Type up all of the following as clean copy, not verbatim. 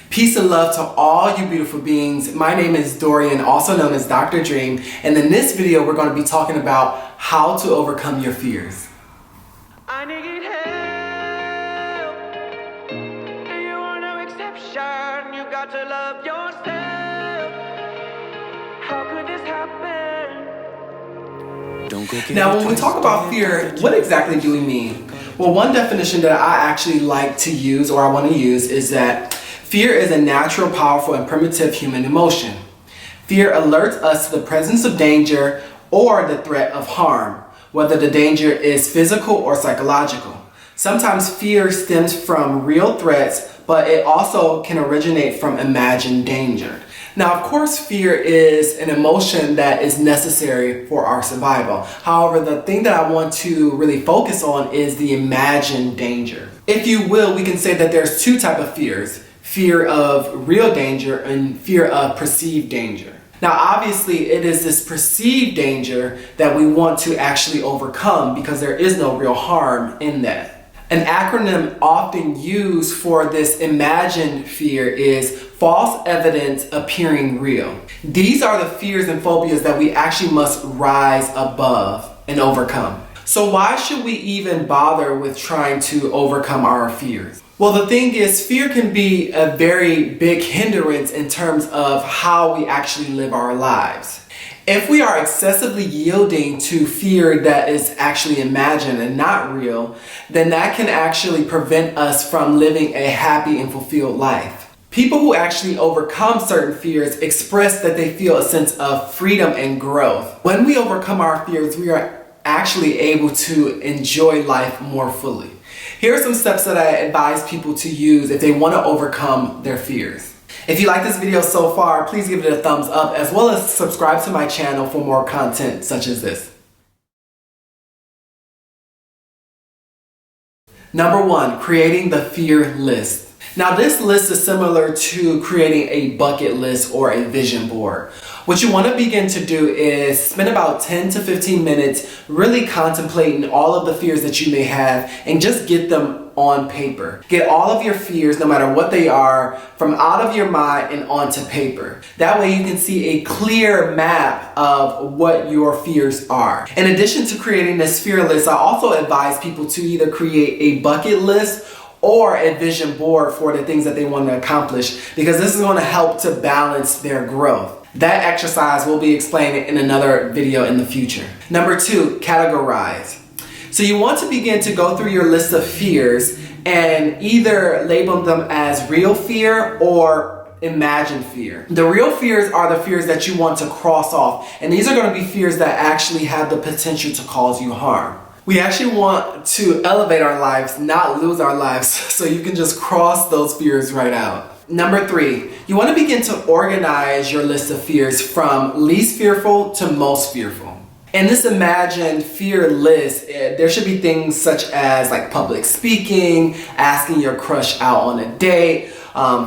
Peace and love to all you beautiful beings. My name is Dorian, also known as Dr. Dream, and in this video we're going to be talking about how to overcome your fears. I need help. Do you want no exception? You got to love yourself. How could this happen? Now, when we talk about fear, what exactly do we mean? Well, one definition that I actually like to use, or I want to use, is that fear is a natural, powerful, and primitive human emotion. Fear alerts us to the presence of danger or the threat of harm, whether the danger is physical or psychological. Sometimes fear stems from real threats, but it also can originate from imagined danger. Now, of course, fear is an emotion that is necessary for our survival. However, the thing that I want to really focus on is the imagined danger. If you will, we can say that there's two types of fears: fear of real danger and fear of perceived danger. Now, obviously, it is this perceived danger that we want to actually overcome because there is no real harm in that. An acronym often used for this imagined fear is false evidence appearing real. These are the fears and phobias that we actually must rise above and overcome. So why should we even bother with trying to overcome our fears? Well, the thing is, fear can be a very big hindrance in terms of how we actually live our lives. If we are excessively yielding to fear that is actually imagined and not real, then that can actually prevent us from living a happy and fulfilled life. People who actually overcome certain fears express that they feel a sense of freedom and growth. When we overcome our fears, we are actually able to enjoy life more fully. Here are some steps that I advise people to use if they want to overcome their fears. If you like this video so far, please give it a thumbs up, as well as subscribe to my channel for more content such as this. Number 1, creating the fear list. Now, this list is similar to creating a bucket list or a vision board. What you want to begin to do is spend about 10 to 15 minutes really contemplating all of the fears that you may have and just get them on paper. Get all of your fears, no matter what they are, from out of your mind and onto paper. That way you can see a clear map of what your fears are. In addition to creating this fear list, I also advise people to either create a bucket list or a vision board for the things that they want to accomplish, because this is going to help to balance their growth. That exercise will be explained in another video in the future. Number 2, categorize. So you want to begin to go through your list of fears and either label them as real fear or imagined fear. The real fears are the fears that you want to cross off, and these are going to be fears that actually have the potential to cause you harm. We actually want to elevate our lives, not lose our lives, so you can just cross those fears right out. Number 3, you want to begin to organize your list of fears from least fearful to most fearful. In this imagined fear list, there should be things such as like public speaking, asking your crush out on a date,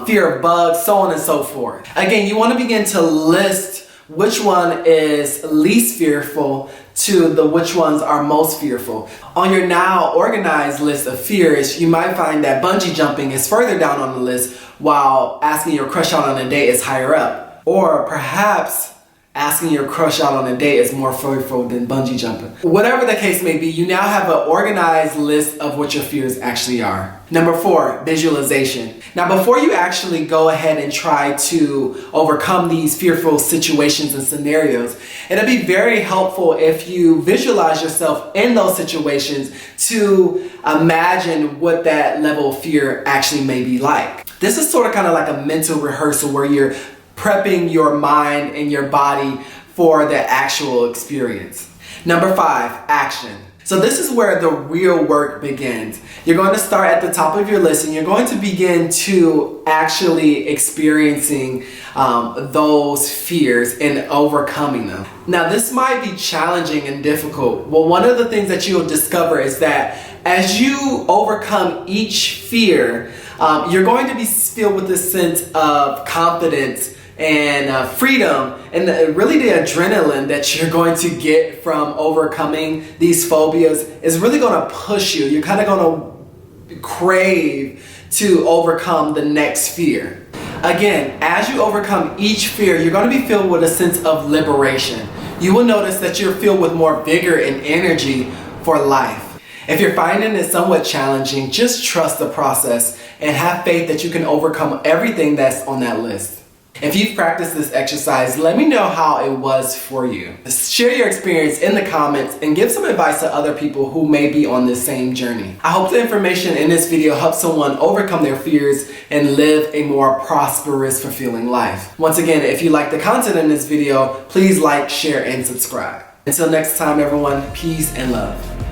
fear of bugs, so on and so forth. Again, you want to begin to list which one is least fearful to the which ones are most fearful. On your now organized list of fears, you might find that bungee jumping is further down on the list, while asking your crush out on a date is higher up. Or perhaps asking your crush out on a date is more fearful than bungee jumping. Whatever the case may be, you now have an organized list of what your fears actually are. Number 4, visualization. Now, before you actually go ahead and try to overcome these fearful situations and scenarios, it'll be very helpful if you visualize yourself in those situations to imagine what that level of fear actually may be like. This is sort of kind of like a mental rehearsal where you're prepping your mind and your body for the actual experience. Number 5, action. So this is where the real work begins. You're going to start at the top of your list and you're going to begin to actually experiencing those fears and overcoming them. Now, this might be challenging and difficult. Well, one of the things that you'll discover is that as you overcome each fear, you're going to be filled with this sense of confidence and freedom, and really the adrenaline that you're going to get from overcoming these phobias is really going to push you. You're kind of going to crave to overcome the next fear. Again, as you overcome each fear, you're going to be filled with a sense of liberation. You will notice that you're filled with more vigor and energy for life. If you're finding it somewhat challenging, just trust the process and have faith that you can overcome everything that's on that list. If you've practiced this exercise, let me know how it was for you. Share your experience in the comments and give some advice to other people who may be on this same journey. I hope the information in this video helps someone overcome their fears and live a more prosperous, fulfilling life. Once again, if you like the content in this video, please like, share, and subscribe. Until next time, everyone, peace and love.